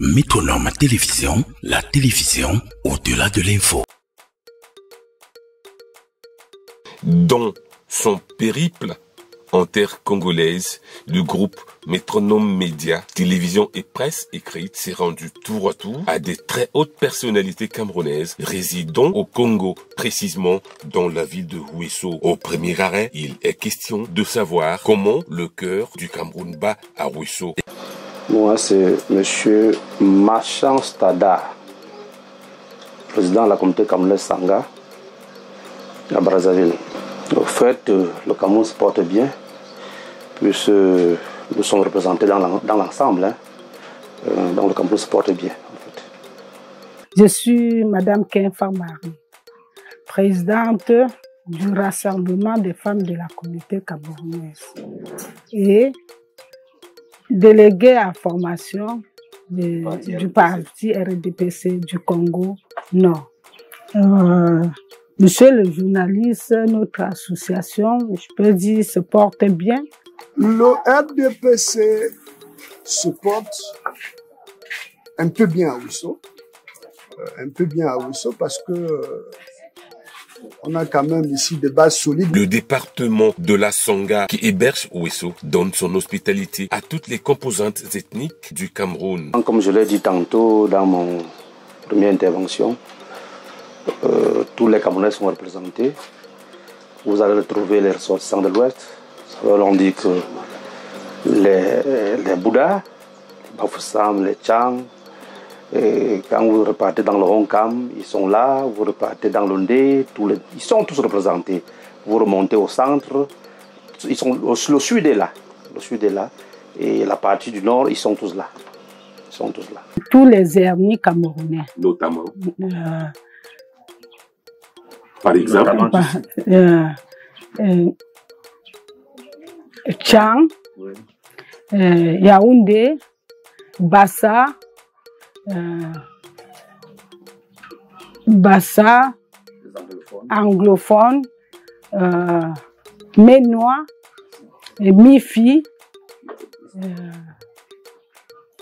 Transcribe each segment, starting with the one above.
Métronome Télévision, la télévision au-delà de l'info. Dans son périple en terre congolaise, le groupe Métronome Média, télévision et presse écrite s'est rendu tour à tour à des très hautes personnalités camerounaises résidant au Congo, précisément dans la ville de Ouesso. Au premier arrêt, il est question de savoir comment le cœur du Cameroun bat à Ouesso. Moi, c'est M. Machan Stada, président de la communauté camerounaise Sanga à Brazzaville. Au fait, le Cameroun se porte bien, puisque nous sommes représentés dans l'ensemble. Donc le Cameroun se porte bien. En fait. Je suis Madame Kenfa Marie, présidente du Rassemblement des femmes de la communauté camerounaise et déléguée à formation du parti RDPC du Congo Nord. Monsieur le journaliste, notre association, je peux dire, se porte bien. Le RDPC se porte un peu bien à Ouesso. Parce que on a quand même ici des bases solides. Le département de la Sanga qui héberge Ouesso donne son hospitalité à toutes les composantes ethniques du Cameroun. Comme je l'ai dit tantôt dans mon première intervention, tous les Camerounais sont représentés. Vous allez retrouver les ressortissants de l'Ouest. On dit que les Bouddhas, les Bafoussam, les Tchang, et quand vous repartez dans le Ronkam, ils sont là. Vous repartez dans l'Ondé, ils sont tous représentés. Vous remontez au centre, le sud est là. Et la partie du nord, ils sont tous là. Tous les ethnies camerounais. Notamment. Par exemple. Tchang, Yaoundé, Bassa, anglophone, Ménois, Mifi,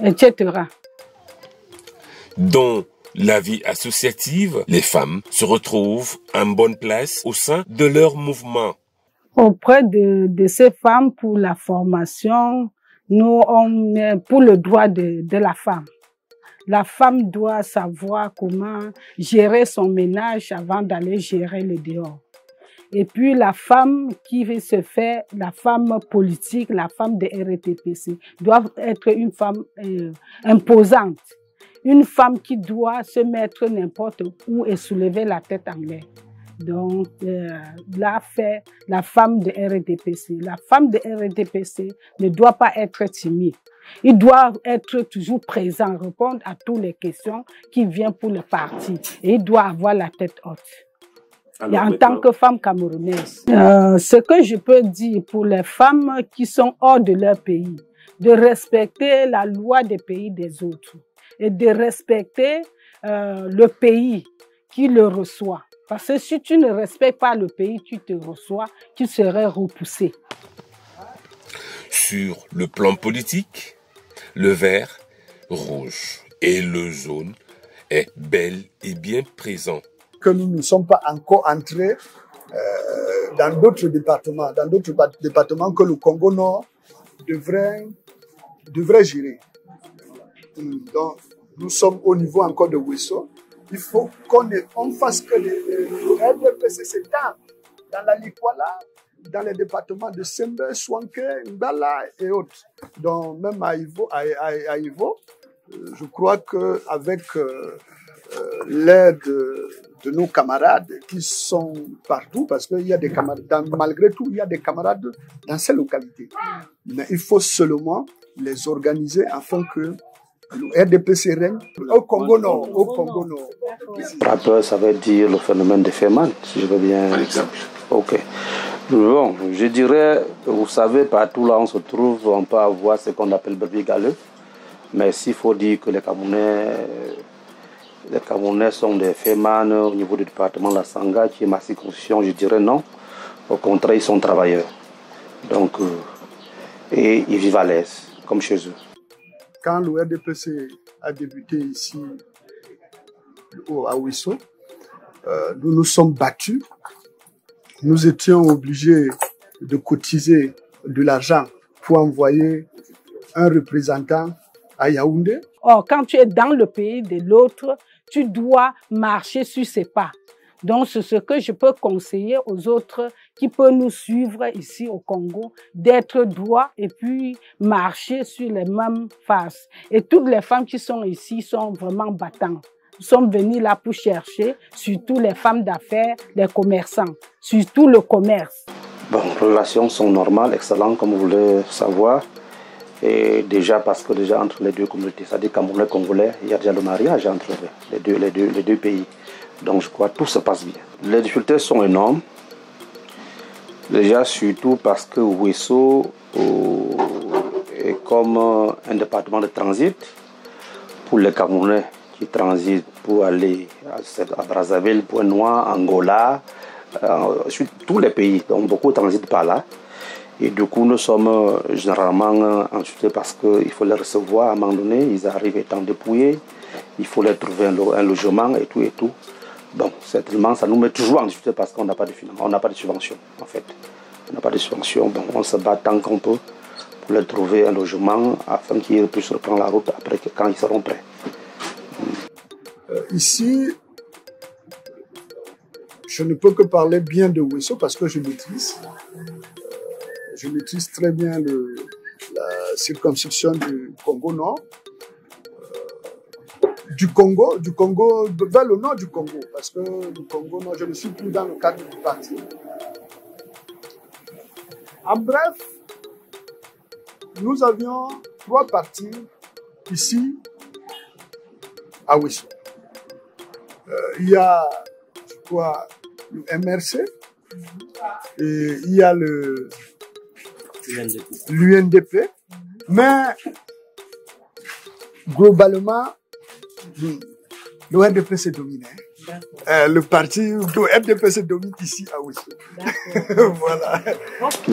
etc. Dans la vie associative, les femmes se retrouvent en bonne place au sein de leur mouvement. Auprès de ces femmes, pour la formation, nous, on est pour le droit de la femme. La femme doit savoir comment gérer son ménage avant d'aller gérer le dehors. Et puis la femme qui veut se faire, la femme politique, la femme de RTPC, doit être une femme imposante. Une femme qui doit se mettre n'importe où et soulever la tête en l'air. Donc, là, fait la femme de RDPC. La femme de RDPC ne doit pas être timide. Il doit être toujours présent, répondre à toutes les questions qui viennent pour le parti. Et il doit avoir la tête haute. Alors, en tant que femme camerounaise, ce que je peux dire pour les femmes qui sont hors de leur pays, de respecter la loi des pays des autres et de respecter le pays qui le reçoit. Parce que si tu ne respectes pas le pays qui te reçoit, tu serais repoussé. Sur le plan politique, le vert, rouge et le jaune est bel et bien présent. Que nous ne sommes pas encore entrés dans d'autres départements que le Congo Nord devrait gérer. Donc, nous sommes au niveau encore de Ouesso. Il faut qu'on fasse que le RDPC s'étende dans la Likwala, dans les départements de Sembe, Swanke, Ngala et autres. Donc même à Ivo, je crois qu'avec l'aide de nos camarades qui sont partout, parce qu'il y a des camarades, malgré tout, il y a des camarades dans ces localités. Mais il faut seulement les organiser afin que le RDPC règne au Congo Nord. Rappeur, ça veut dire le phénomène de Feynman, si je veux bien. Par exemple. Ok. Bon, je dirais, vous savez, partout là où on se trouve, on peut avoir ce qu'on appelle brebis galeux. Mais s'il faut dire que les Camerounais sont des Feynman au niveau du département de la Sanga, qui est ma circonscription, je dirais non. Au contraire, ils sont travailleurs. Donc, et ils vivent à l'aise, comme chez eux. Quand le RDPC a débuté ici à Ouesso. Nous nous sommes battus. Nous étions obligés de cotiser de l'argent pour envoyer un représentant à Yaoundé. Or, quand tu es dans le pays de l'autre, tu dois marcher sur ses pas. Donc, c'est ce que je peux conseiller aux autres qui peuvent nous suivre ici au Congo, d'être droits et puis marcher sur les mêmes faces. Et toutes les femmes qui sont ici sont vraiment battantes. Nous sommes venus là pour chercher, surtout les femmes d'affaires, les commerçants, surtout le commerce. Bon, les relations sont normales, excellentes, comme vous voulez savoir. Et déjà, parce que déjà entre les deux communautés, c'est-à-dire Camerounais et Congolais, il y a déjà le mariage entre les deux pays. Donc je crois que tout se passe bien. Les difficultés sont énormes. Déjà, surtout parce que Ouesso est comme un département de transit pour les Camerounais qui transitent pour aller à Brazzaville, Pointe-Noire, Angola, sur tous les pays. Donc beaucoup transitent par là. Et du coup, nous sommes généralement insultés parce qu'il faut les recevoir à un moment donné. Ils arrivent étant dépouillés. Il faut leur trouver un logement et tout et tout. Donc, certainement, ça nous met toujours en difficulté parce qu'on n'a pas de financement, on n'a pas de subvention, en fait. On n'a pas de subvention. Bon, on se bat tant qu'on peut pour leur trouver un logement afin qu'ils puissent reprendre la route après quand ils seront prêts. Ici, je ne peux que parler bien de Ouesso parce que je maîtrise. Je maîtrise très bien la circonscription du Congo Nord. Du Congo, vers le nord du Congo, parce que le Congo Nord, je ne suis plus dans le cadre du parti. En bref, nous avions 3 partis ici à Ouesso. Il y a, je crois, le MRC et il y a l'UNDP, mais globalement, le RDP se domine. Le parti de RDP se domine ici à Ouesso. Voilà.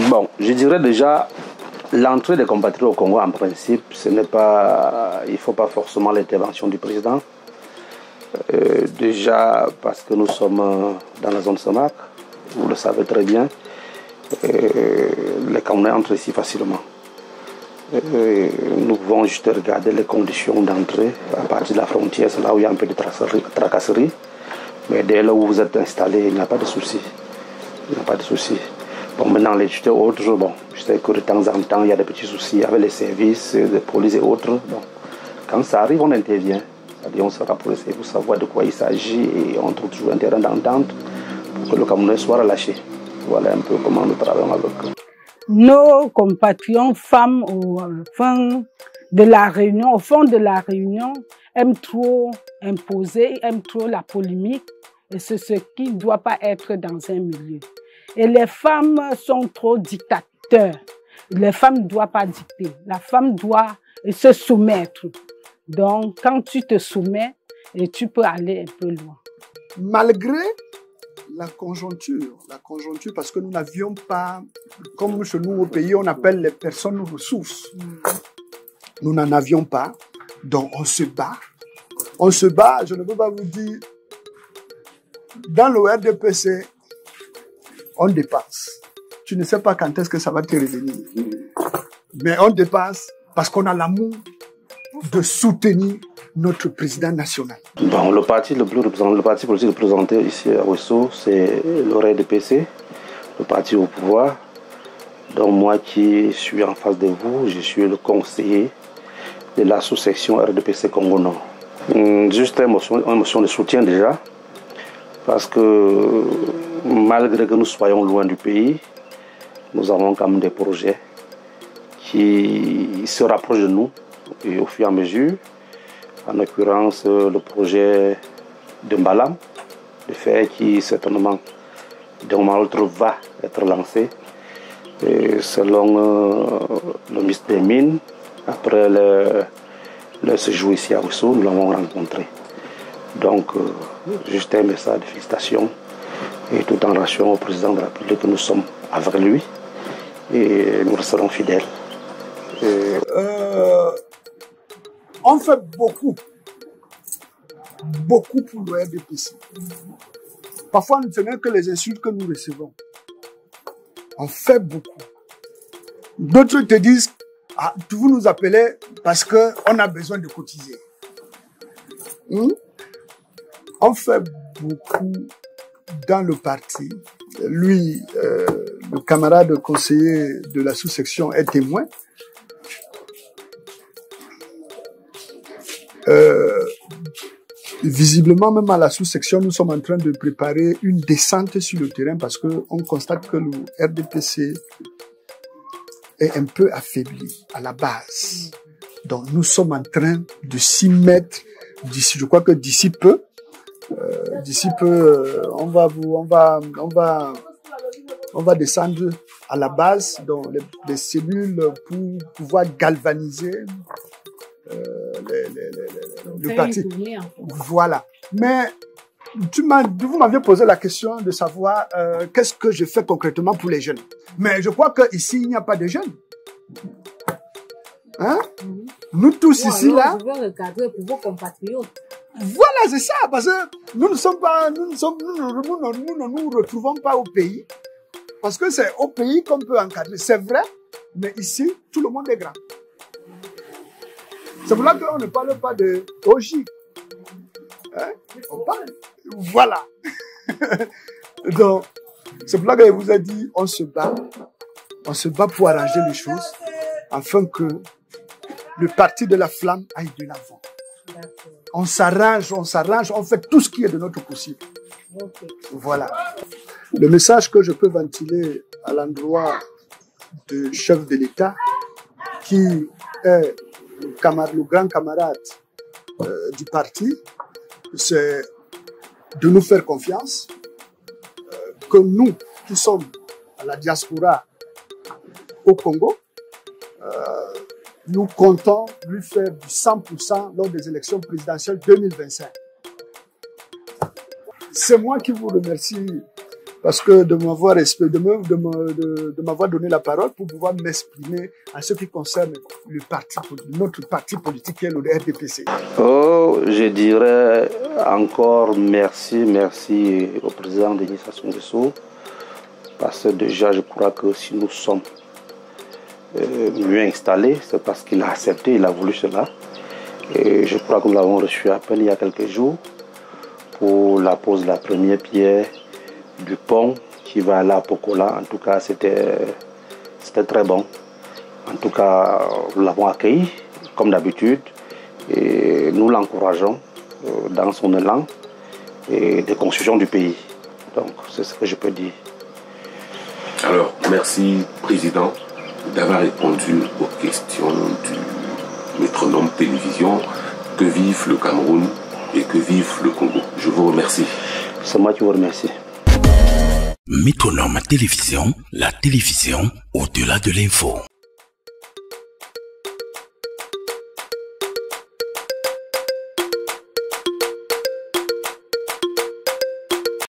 Bon, je dirais déjà, l'entrée des compatriotes au Congo, en principe, ce n'est pas, il ne faut pas forcément l'intervention du président. Déjà parce que nous sommes dans la zone SOMAC, vous le savez très bien, les Camerounais entrent ici facilement. Nous pouvons juste regarder les conditions d'entrée à partir de la frontière, c'est là où il y a un peu de tracasserie. Mais dès là où vous êtes installé, il n'y a pas de souci. Il n'y a pas de souci. Bon, maintenant, les tutés autres, bon, je sais que de temps en temps, il y a des petits soucis avec les services de police et autres. Bon, quand ça arrive, on intervient. C'est-à-dire, on sera pour essayer de savoir de quoi il s'agit et on trouve toujours un terrain d'entente pour que le Camerounais soit relâché. Voilà un peu comment nous travaillons avec eux. Nos compatriotes femmes au fond de la Réunion aiment trop imposer, aiment trop la polémique et c'est ce qui ne doit pas être dans un milieu. Et les femmes sont trop dictateurs. Les femmes ne doivent pas dicter. La femme doit se soumettre. Donc, quand tu te soumets, tu peux aller un peu loin. Malgré la conjoncture, parce que nous n'avions pas, comme chez nous au pays, on appelle les personnes ressources. Nous n'en avions pas, donc on se bat. On se bat, je ne peux pas vous dire, dans le RDPC, on dépasse. Tu ne sais pas quand est-ce que ça va te revenir. Mais on dépasse parce qu'on a l'amour de soutenir notre président national. Bon, le parti politique le plus représenté ici à Ouesso, c'est le RDPC, le parti au pouvoir. Donc moi qui suis en face de vous, je suis le conseiller de l'association RDPC Congo Nord. Juste une motion de soutien déjà, parce que malgré que nous soyons loin du pays, nous avons quand même des projets qui se rapprochent de nous et au fur et à mesure. En l'occurrence, le projet de Mbalam, de fer qui certainement d'un moment à l'autre va être lancé. Et selon le ministre des Mines, après le séjour ici à Ouesso, nous l'avons rencontré. Donc, juste un message de félicitations et tout en relation au président de la République que nous sommes avec lui et nous resterons fidèles. On fait beaucoup pour le RDPC. Parfois, ce n'est que les insultes que nous recevons. On fait beaucoup. D'autres te disent, ah, vous nous appelez parce qu'on a besoin de cotiser. On fait beaucoup dans le parti. Lui, le camarade conseiller de la sous-section est témoin. Visiblement, même à la sous-section, nous sommes en train de préparer une descente sur le terrain parce qu'on constate que le RDPC est un peu affaibli à la base. Donc, nous sommes en train de s'y mettre d'ici, je crois que d'ici peu, on va descendre à la base dans les cellules pour pouvoir galvaniser le parti. Voilà. Mais vous m'aviez posé la question de savoir qu'est-ce que je fais concrètement pour les jeunes. Mais je crois qu'ici, il n'y a pas de jeunes. Hein? Nous tous ici, là. Je veux recadrer pour vos compatriotes. Voilà, c'est ça, parce que nous ne nous retrouvons pas au pays, parce que c'est au pays qu'on peut encadrer. C'est vrai, mais ici, tout le monde est grand. C'est pour ça qu'on ne parle pas de OJ. Hein? On parle. Voilà. Donc, c'est pour ça que je vous ai dit, on se bat pour arranger les choses, afin que le parti de la flamme aille de l'avant. On s'arrange, on fait tout ce qui est de notre possible. Okay. Voilà. Le message que je peux ventiler à l'endroit du chef de l'État, qui est le grand camarade du parti, c'est de nous faire confiance, que nous, qui sommes à la diaspora au Congo, nous comptons lui faire du 100% lors des élections présidentielles 2025. C'est moi qui vous remercie parce que de m'avoir donné la parole pour pouvoir m'exprimer en ce qui concerne notre parti politique qui est le RDPC. Oh, je dirais encore merci au président Denis Sassou Nguesso, parce que déjà je crois que si nous sommes mieux installé, c'est parce qu'il a accepté, il a voulu cela. Et je crois que nous l'avons reçu à peine il y a quelques jours pour la pose de la première pierre du pont qui va aller à Pokola. En tout cas, c'était très bon. En tout cas, nous l'avons accueilli comme d'habitude et nous l'encourageons dans son élan et de construction du pays. Donc, c'est ce que je peux dire. Alors, merci, Président, d'avoir répondu aux questions du Métronome Télévision. Que vive le Cameroun et que vive le Congo. Je vous remercie. C'est moi qui vous remercie. Métronome Télévision, la télévision au-delà de l'info.